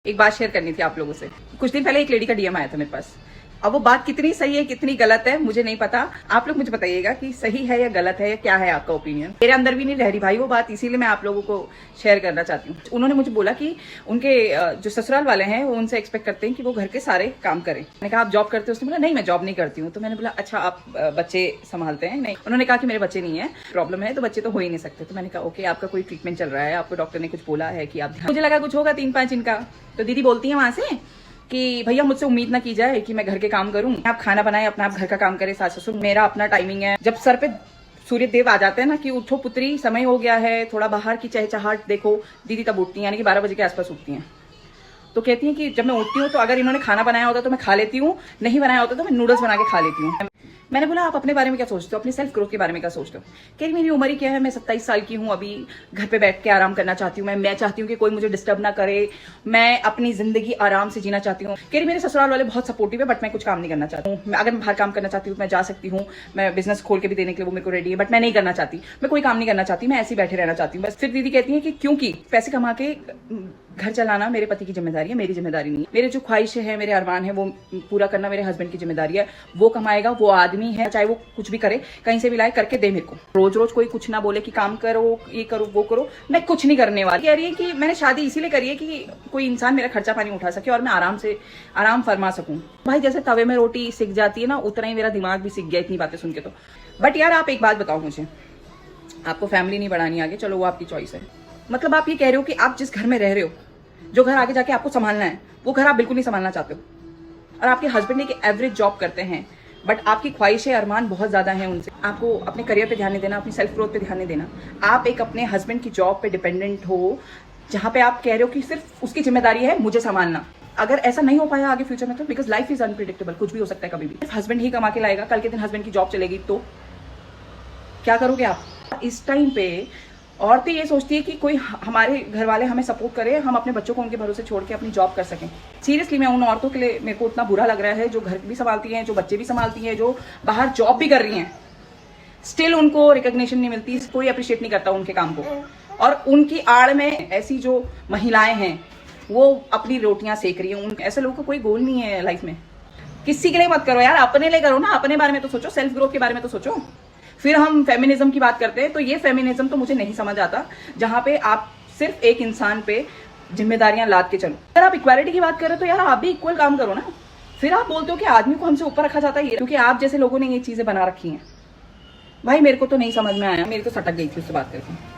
एक बात शेयर करनी थी आप लोगों से। कुछ दिन पहले एक लेडी का डीएम आया था मेरे पास। अब वो बात कितनी सही है कितनी गलत है मुझे नहीं पता, आप लोग मुझे बताइएगा कि सही है या गलत है या क्या है आपका ओपिनियन। मेरे अंदर भी नहीं रह रही भाई वो बात, इसीलिए मैं आप लोगों को शेयर करना चाहती हूँ। उन्होंने मुझे बोला कि उनके जो ससुराल वाले हैं वो उनसे एक्सपेक्ट करते हैं कि वो घर के सारे काम करें। मैंने कहा आप जॉब करते हो? उसने बोला नहीं मैं जॉब नहीं करती हूँ। तो मैंने बोला अच्छा आप बच्चे संभालते हैं? नहीं। उन्होंने कहा कि मेरे बच्चे नहीं है, प्रॉब्लम है तो बच्चे तो हो ही नहीं सकते। तो मैंने कहा ओके आपका कोई ट्रीटमेंट चल रहा है, आपको डॉक्टर ने कुछ बोला है कि आप, मुझे लगा कुछ होगा 3-5 इनका। तो दीदी बोलती है वहां से कि भैया मुझसे उम्मीद ना की जाए कि मैं घर के काम करूं, आप खाना बनाएं अपना, आप घर का काम करें सास ससुर, मेरा अपना टाइमिंग है। जब सर पे सूर्य देव आ जाते हैं ना कि उठो पुत्री समय हो गया है, थोड़ा बाहर की चहचहाट देखो, दीदी तब उठती हैं, यानी कि 12 बजे के आसपास उठती हैं। तो कहती हैं कि जब मैं उठती हूँ तो अगर इन्होंने खाना बनाया होता तो मैं खा लेती हूँ, नहीं बनाया होता तो मैं नूडल्स बना के खा लेती हूँ। मैंने बोला आप अपने बारे में क्या सोचते हो, अपनी सेल्फ ग्रोथ के बारे में क्या सोचते हो? कह रही मेरी उम्र ही क्या है, मैं 27 साल की हूँ, अभी घर पे बैठ के आराम करना चाहती हूँ, मैं चाहती हूँ कि कोई मुझे डिस्टर्ब ना करे, मैं अपनी जिंदगी आराम से जीना चाहती हूँ। कह रही मेरे ससुराल वाले बहुत सपोर्टिव है बट मैं कुछ काम नहीं करना चाहती हूँ, अगर मैं बाहर काम करना चाहती हूँ मैं जा सकती हूँ, मैं बिजनेस खोल के भी देने के लिए वो मेरे को रेडी है, बट मैं नहीं करना चाहती, मैं कोई काम नहीं करना चाहती, मैं ऐसे ही बैठे रहना चाहती हूँ बस। फिर दीदी कहती है कि क्योंकि पैसे कमा के घर चलाना मेरे पति की जिम्मेदारी है, मेरी जिम्मेदारी नहीं है। मेरे जो ख्वाहिशें हैं, मेरे अरमान है वो पूरा करना मेरे हस्बैंड की जिम्मेदारी है। वो कमाएगा, वो आदमी है, चाहे वो कुछ भी करे, कहीं से भी लाए करके दे मेरे को। रोज रोज कोई कुछ ना बोले कि काम करो, ये करो, वो करो, मैं कुछ नहीं करने वाली। कह रही है कि मैंने शादी इसीलिए करी है कि कोई इंसान मेरा खर्चा पानी उठा सके और मैं आराम फरमा सकूं। भाई जैसे तवे में रोटी सिक जाती है ना, उतना ही मेरा दिमाग भी सिक गया इतनी बातें सुन के। तो बट यार आप एक बात बताओ मुझे, आपको फैमिली नहीं बढ़ानी आगे, चलो वो आपकी चॉइस है। मतलब आप ये कह रहे हो कि आप जिस घर में रह रहे हो, जो घर आगे जाके आपको संभालना है, वो घर आप बिल्कुल नहीं संभालना चाहते हो, और आपके हस्बैंड एक एवरेज जॉब करते हैं बट आपकी ख्वाहिशें अरमान बहुत ज्यादा हैं उनसे। आपको अपने करियर पे ध्यान नहीं देना, अपनी सेल्फ ग्रोथ पे ध्यान नहीं देना। आप एक अपने हस्बैंड की जॉब पे डिपेंडेंट हो, जहां पे आप कह रहे हो कि सिर्फ उसकी जिम्मेदारी है मुझे संभालना। अगर ऐसा नहीं हो पाया आगे फ्यूचर में तो, बिकॉज लाइफ इज अनप्रिडिक्टेबल, कुछ भी हो सकता है कभी भी। सिर्फ हस्बैंड ही कमा के लाएगा, कल के दिन हस्बैंड की जॉब चलेगी तो क्या करोगे आप? इस टाइम पे औरतें ये सोचती है कि कोई हमारे घर वाले हमें सपोर्ट करे, हम अपने बच्चों को उनके भरोसे छोड़ के अपनी जॉब कर सकें। सीरियसली मैं उन औरतों के लिए, मेरे को उतना बुरा लग रहा है जो घर भी संभालती हैं, जो बच्चे भी संभालती हैं, जो बाहर जॉब भी कर रही हैं, स्टिल उनको रिकॉग्निशन नहीं मिलती, कोई अप्रिशिएट नहीं करता उनके काम को। और उनकी आड़ में ऐसी जो महिलाएं हैं वो अपनी रोटियां सेक रही हैं। ऐसे लोगों को कोई गोल नहीं है लाइफ में। किसी के लिए मत करो यार, अपने लिए करो ना, अपने बारे में तो सोचो, सेल्फ ग्रोथ के बारे में तो सोचो। फिर हम फेमिनिज्म की बात करते हैं तो ये फेमिनिज्म तो मुझे नहीं समझ आता, जहां पे आप सिर्फ एक इंसान पे जिम्मेदारियां लाद के चलो। अगर आप इक्वालिटी की बात करें तो यार आप भी इक्वल काम करो ना। फिर आप बोलते हो कि आदमी को हमसे ऊपर रखा जाता है क्योंकि आप जैसे लोगों ने ये चीजें बना रखी हैं। भाई मेरे को तो नहीं समझ में आया, मेरी तो सटक गई थी उससे बात करके।